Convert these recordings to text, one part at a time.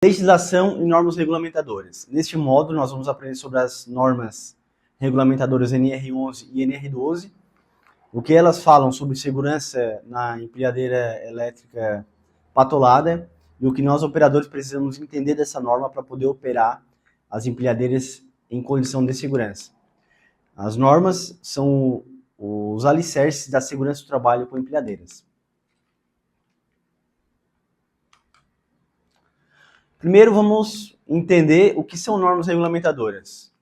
Legislação e normas regulamentadoras. Neste módulo, nós vamos aprender sobre as normas regulamentadoras NR11 e NR12, o que elas falam sobre segurança na empilhadeira elétrica patolada e o que nós, operadores, precisamos entender dessa norma para poder operar as empilhadeiras em condição de segurança. As normas são os alicerces da segurança do trabalho com empilhadeiras. Primeiro, vamos entender o que são normas regulamentadoras.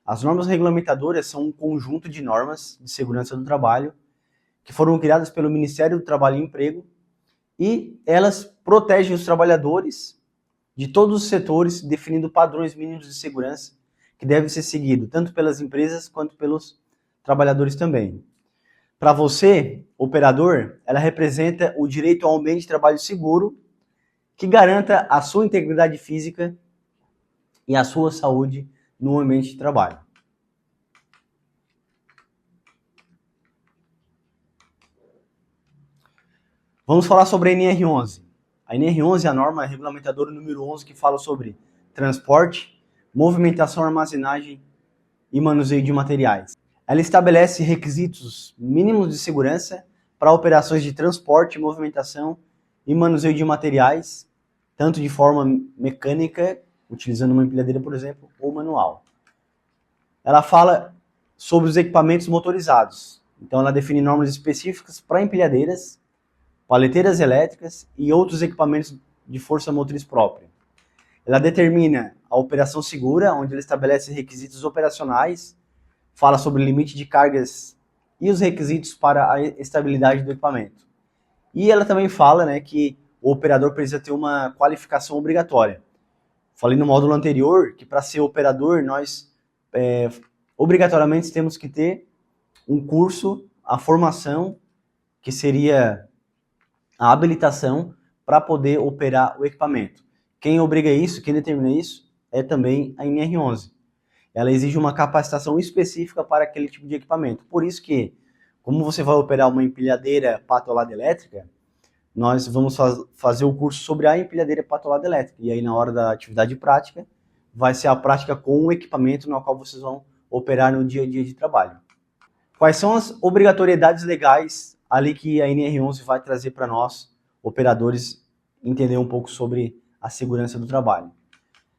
As normas regulamentadoras são um conjunto de normas de segurança do trabalho que foram criadas pelo Ministério do Trabalho e Emprego e elas protegem os trabalhadores de todos os setores, definindo padrões mínimos de segurança que devem ser seguidos tanto pelas empresas quanto pelos trabalhadores também. Para você, operador, ela representa o direito a um ambiente de trabalho seguro que garanta a sua integridade física e a sua saúde no ambiente de trabalho. Vamos falar sobre a NR11. A NR11 é a norma regulamentadora número 11 que fala sobre transporte, movimentação, armazenagem e manuseio de materiais. Ela estabelece requisitos mínimos de segurança para operações de transporte, movimentação e manuseio de materiais, tanto de forma mecânica, utilizando uma empilhadeira, por exemplo, ou manual. Ela fala sobre os equipamentos motorizados. Então, ela define normas específicas para empilhadeiras, paleteiras elétricas e outros equipamentos de força motriz própria. Ela determina a operação segura, onde ela estabelece requisitos operacionais, fala sobre o limite de cargas e os requisitos para a estabilidade do equipamento. E ela também fala, que o operador precisa ter uma qualificação obrigatória. Falei no módulo anterior que para ser operador nós obrigatoriamente temos que ter um curso, a formação, que seria a habilitação para poder operar o equipamento. Quem obriga isso, quem determina isso, é também a NR11. Ela exige uma capacitação específica para aquele tipo de equipamento. Por isso que, como você vai operar uma empilhadeira patolada elétrica, nós vamos fazer o curso sobre a empilhadeira patolada elétrica. E aí, na hora da atividade prática, vai ser a prática com o equipamento no qual vocês vão operar no dia a dia de trabalho. Quais são as obrigatoriedades legais ali que a NR11 vai trazer para nós, operadores, entender um pouco sobre a segurança do trabalho?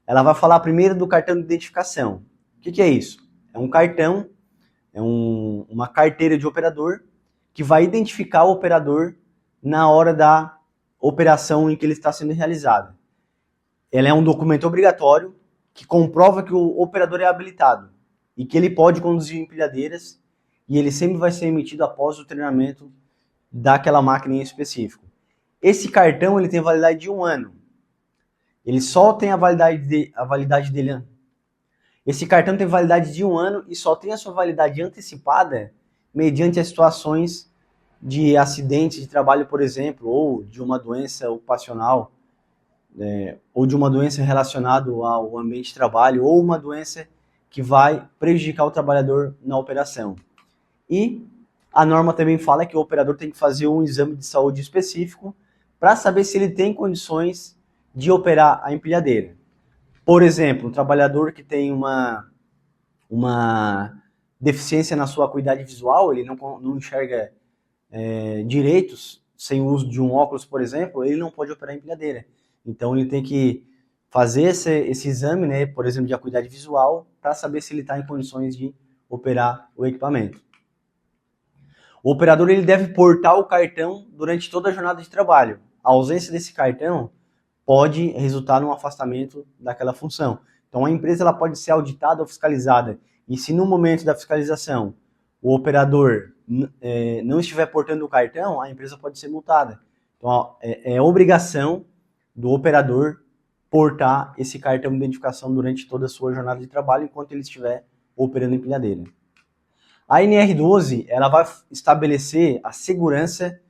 Ela vai falar primeiro do cartão de identificação. O que é isso? É um cartão, uma carteira de operador que vai identificar o operador na hora da operação em que ele está sendo realizado. Ela é um documento obrigatório que comprova que o operador é habilitado e que ele pode conduzir empilhadeiras e ele sempre vai ser emitido após o treinamento daquela máquina em específico. Esse cartão ele tem validade de 1 ano. Ele só tem a validade dele. Esse cartão tem validade de 1 ano e só tem a sua validade antecipada mediante as situações de acidentes de trabalho, por exemplo, ou de uma doença ocupacional, ou de uma doença relacionada ao ambiente de trabalho, ou uma doença que vai prejudicar o trabalhador na operação. E a norma também fala que o operador tem que fazer um exame de saúde específico para saber se ele tem condições de operar a empilhadeira. Por exemplo, um trabalhador que tem uma deficiência na sua acuidade visual, ele não enxerga direitos, sem o uso de um óculos, por exemplo, ele não pode operar a empilhadeira. Então ele tem que fazer esse exame, por exemplo, de acuidade visual, para saber se ele está em condições de operar o equipamento. O operador ele deve portar o cartão durante toda a jornada de trabalho. A ausência desse cartão pode resultar num afastamento daquela função. Então a empresa ela pode ser auditada ou fiscalizada. E se no momento da fiscalização o operador não estiver portando o cartão, a empresa pode ser multada. Então é obrigação do operador portar esse cartão de identificação durante toda a sua jornada de trabalho enquanto ele estiver operando empilhadeira. A NR12 ela vai estabelecer a segurança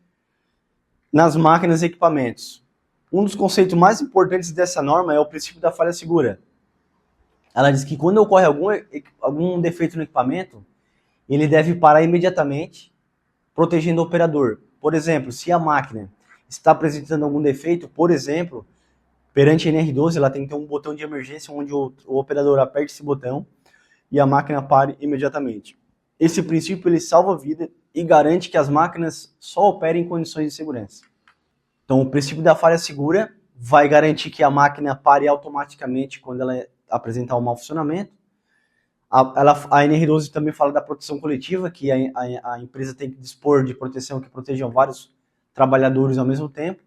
nas máquinas e equipamentos. Um dos conceitos mais importantes dessa norma é o princípio da falha segura. Ela diz que quando ocorre algum defeito no equipamento, ele deve parar imediatamente, protegendo o operador. Por exemplo, se a máquina está apresentando algum defeito, por exemplo, Perante a NR12, ela tem que ter um botão de emergência onde o operador aperte esse botão e a máquina pare imediatamente. Esse princípio ele salva a vida e garante que as máquinas só operem em condições de segurança. Então, o princípio da falha segura vai garantir que a máquina pare automaticamente quando ela apresentar um mau funcionamento. A NR12 também fala da proteção coletiva, que a empresa tem que dispor de proteção que protejam vários trabalhadores ao mesmo tempo.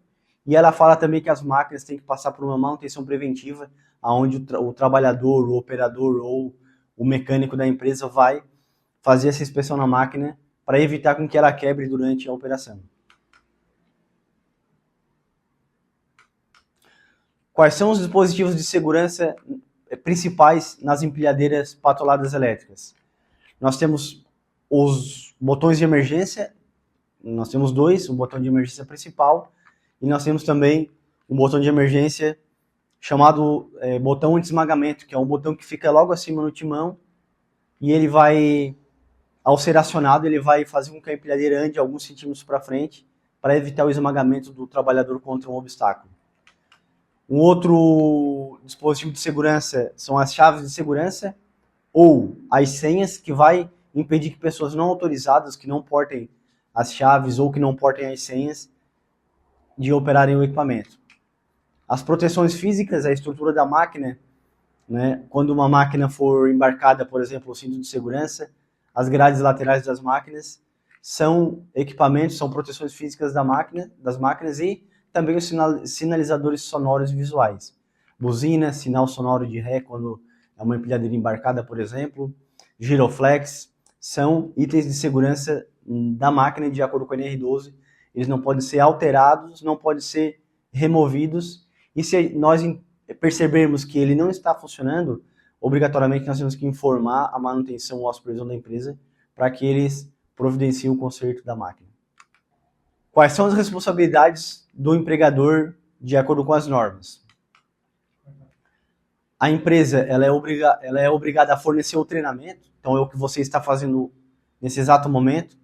E ela fala também que as máquinas têm que passar por uma manutenção preventiva, onde o trabalhador, o operador ou o mecânico da empresa vai fazer essa inspeção na máquina para evitar com que ela quebre durante a operação. Quais são os dispositivos de segurança principais nas empilhadeiras patoladas elétricas? Nós temos os botões de emergência, nós temos dois, o botão de emergência principal, e nós temos também um botão de emergência chamado botão anti-esmagamento, que é um botão que fica logo acima no timão, e ele vai, ao ser acionado, ele vai fazer com que a empilhadeira ande alguns centímetros para frente, para evitar o esmagamento do trabalhador contra um obstáculo. Um outro dispositivo de segurança são as chaves de segurança ou as senhas, que vai impedir que pessoas não autorizadas, que não portem as chaves ou que não portem as senhas, de operarem o equipamento. As proteções físicas, a estrutura da máquina, né? Quando uma máquina for embarcada, por exemplo, o cinto de segurança, as grades laterais das máquinas são equipamentos, são proteções físicas das máquinas e também os sinalizadores sonoros e visuais. Buzina, sinal sonoro de ré quando é uma empilhadeira embarcada, por exemplo. Giroflex, são itens de segurança da máquina de acordo com a NR12. Eles não podem ser alterados, não podem ser removidos. E se nós percebermos que ele não está funcionando, obrigatoriamente nós temos que informar a manutenção ou a supervisão da empresa para que eles providenciem o conserto da máquina. Quais são as responsabilidades do empregador de acordo com as normas? A empresa ela é obrigada a fornecer o treinamento, então é o que você está fazendo nesse exato momento.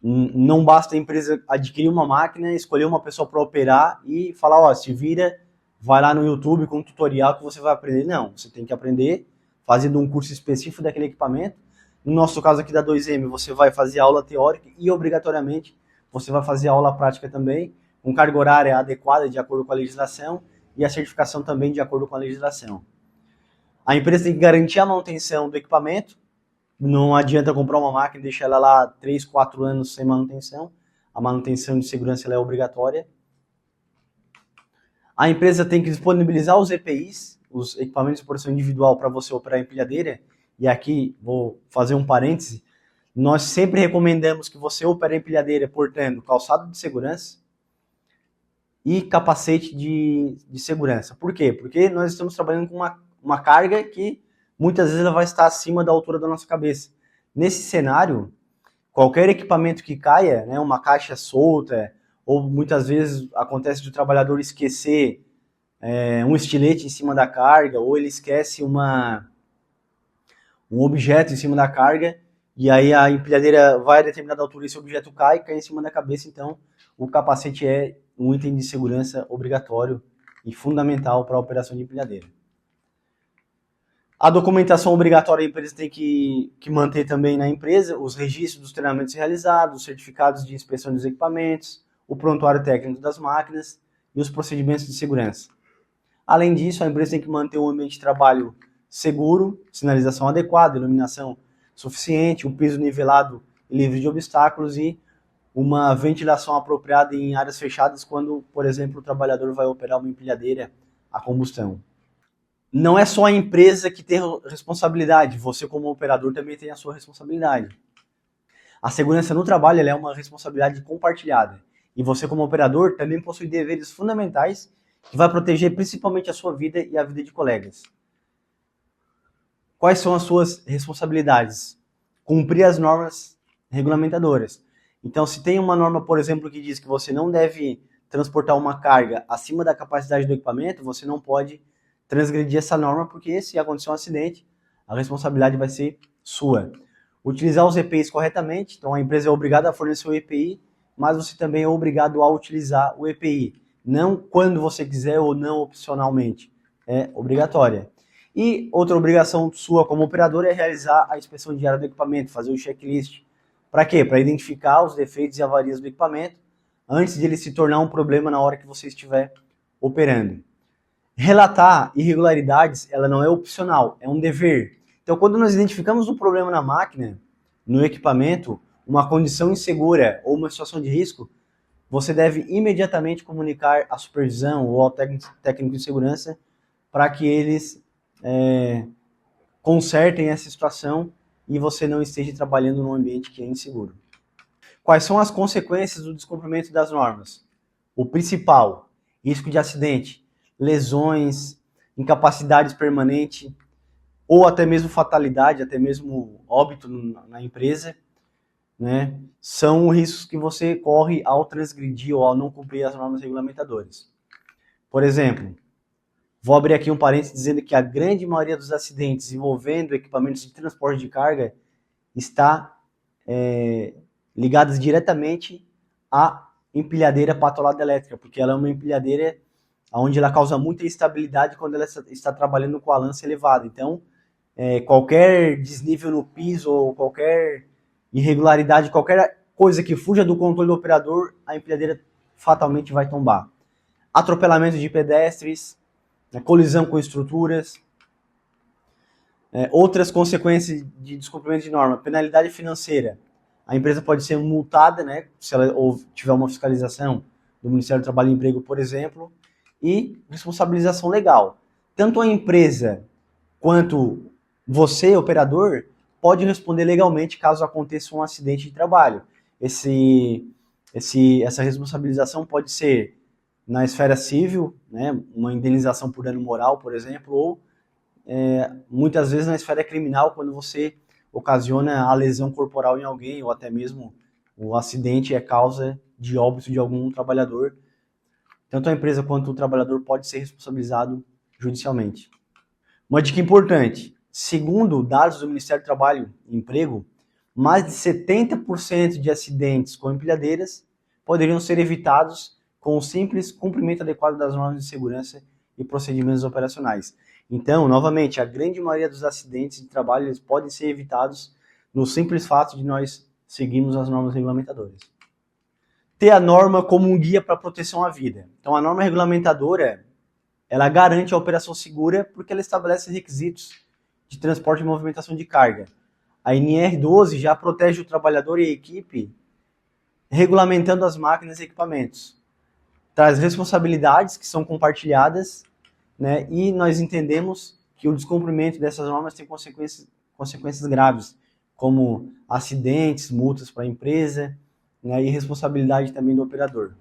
Não basta a empresa adquirir uma máquina, escolher uma pessoa para operar e falar, ó, se vira, vai lá no YouTube com um tutorial que você vai aprender. Não, você tem que aprender fazendo um curso específico daquele equipamento. No nosso caso aqui da 2M, você vai fazer aula teórica e obrigatoriamente você vai fazer aula prática também, com carga horária adequada de acordo com a legislação e a certificação também de acordo com a legislação. A empresa tem que garantir a manutenção do equipamento. Não adianta comprar uma máquina e deixar ela lá 3, 4 anos sem manutenção. A manutenção de segurança ela é obrigatória. A empresa tem que disponibilizar os EPIs, os equipamentos de proteção individual, para você operar a empilhadeira. E aqui vou fazer um parêntese. Nós sempre recomendamos que você opere a empilhadeira portando calçado de segurança e capacete de segurança. Por quê? Porque nós estamos trabalhando com uma carga que muitas vezes ela vai estar acima da altura da nossa cabeça. Nesse cenário, qualquer equipamento que caia, né, uma caixa solta, ou muitas vezes acontece de o trabalhador esquecer um estilete em cima da carga, ou ele esquece um objeto em cima da carga, e aí a empilhadeira vai a determinada altura e esse objeto cai em cima da cabeça. Então o capacete é um item de segurança obrigatório e fundamental para a operação de empilhadeira. A documentação obrigatória a empresa tem que manter também na empresa, os registros dos treinamentos realizados, os certificados de inspeção dos equipamentos, o prontuário técnico das máquinas e os procedimentos de segurança. Além disso, a empresa tem que manter um ambiente de trabalho seguro, sinalização adequada, iluminação suficiente, um piso nivelado e livre de obstáculos e uma ventilação apropriada em áreas fechadas quando, por exemplo, o trabalhador vai operar uma empilhadeira a combustão. Não é só a empresa que tem responsabilidade, você como operador também tem a sua responsabilidade. A segurança no trabalho ela é uma responsabilidade compartilhada e você como operador também possui deveres fundamentais que vai proteger principalmente a sua vida e a vida de colegas. Quais são as suas responsabilidades? Cumprir as normas regulamentadoras. Então, se tem uma norma, por exemplo, que diz que você não deve transportar uma carga acima da capacidade do equipamento, você não pode transgredir essa norma, porque se acontecer um acidente, a responsabilidade vai ser sua. Utilizar os EPIs corretamente, então a empresa é obrigada a fornecer o EPI, mas você também é obrigado a utilizar o EPI. não quando você quiser ou não opcionalmente, é obrigatória. E outra obrigação sua como operador é realizar a inspeção diária do equipamento, fazer o checklist. Para quê? Para identificar os defeitos e avarias do equipamento antes de ele se tornar um problema na hora que você estiver operando. Relatar irregularidades, ela não é opcional, é um dever. Então, quando nós identificamos um problema na máquina, no equipamento, uma condição insegura ou uma situação de risco, você deve imediatamente comunicar à supervisão ou ao técnico de segurança para que eles consertem essa situação e você não esteja trabalhando num ambiente que é inseguro. Quais são as consequências do descumprimento das normas? O principal, risco de acidente, lesões, incapacidade permanente ou até mesmo fatalidade, até mesmo óbito na empresa, né? São riscos que você corre ao transgredir ou ao não cumprir as normas regulamentadoras. Por exemplo, vou abrir aqui um parênteses dizendo que a grande maioria dos acidentes envolvendo equipamentos de transporte de carga está ligadas diretamente à empilhadeira patolada elétrica, porque ela é uma empilhadeira onde ela causa muita instabilidade quando ela está trabalhando com a lança elevada. Então, qualquer desnível no piso ou qualquer irregularidade, qualquer coisa que fuja do controle do operador, a empilhadeira fatalmente vai tombar. Atropelamento de pedestres, colisão com estruturas. Outras consequências de descumprimento de norma, penalidade financeira. A empresa pode ser multada, né, se ela tiver uma fiscalização do Ministério do Trabalho e Emprego, por exemplo, e responsabilização legal. Tanto a empresa quanto você, operador, pode responder legalmente caso aconteça um acidente de trabalho. Essa responsabilização pode ser na esfera civil, né, uma indenização por dano moral, por exemplo, ou muitas vezes na esfera criminal, quando você ocasiona a lesão corporal em alguém, ou até mesmo o acidente é causa de óbito de algum trabalhador. Tanto a empresa quanto o trabalhador pode ser responsabilizado judicialmente. Uma dica importante, segundo dados do Ministério do Trabalho e Emprego, mais de 70% de acidentes com empilhadeiras poderiam ser evitados com o simples cumprimento adequado das normas de segurança e procedimentos operacionais. Então, novamente, a grande maioria dos acidentes de trabalho eles podem ser evitados no simples fato de nós seguirmos as normas regulamentadoras. Ter a norma como um guia para proteção à vida. Então, a norma regulamentadora, ela garante a operação segura porque ela estabelece requisitos de transporte e movimentação de carga. A NR12 já protege o trabalhador e a equipe regulamentando as máquinas e equipamentos. Traz responsabilidades que são compartilhadas, né, e nós entendemos que o descumprimento dessas normas tem consequências graves, como acidentes, multas para a empresa, né, e responsabilidade também do operador.